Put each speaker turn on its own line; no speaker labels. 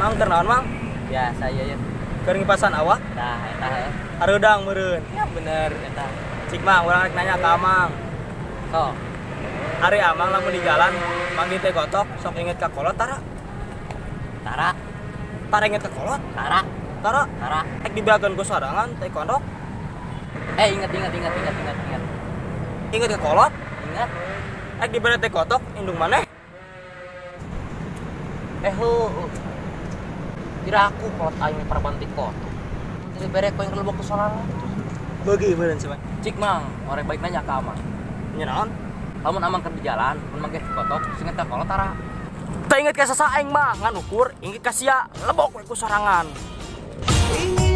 Mang ternaon mang?
Biasa ya.
Keur ngipasan awak?
Tah eta heuh.
Hareudang meureun.
Ya bener eta.
Cik mang urang rek nanya ka Amang.
Sok.
Ari Amang lamun di jalan manggil teh gotok sok inget ka kolot tara.
Tara,
Tara inget ka kolot.
tara,
Tara
tara.
ek dibeakeun ku sorangan teh kondok.
Ingat.
Inget ka kolot.
Ingat.
Ek dibere teh gotok indung maneh.
Kira aku kolot aing perbanti kotok. Jadi berek ko yang kelebok ku sorangan.
Beugi meureun sama.
Cik mang, orek baik nanya ka Amang.
Nya naon?
Lamun Amang keur di jalan, mun mangke kotok, singet ka kolot tara.
Teu inget ka sasaeng mah ngan ukur inget ka sia lebok we ku sorangan.
Ingin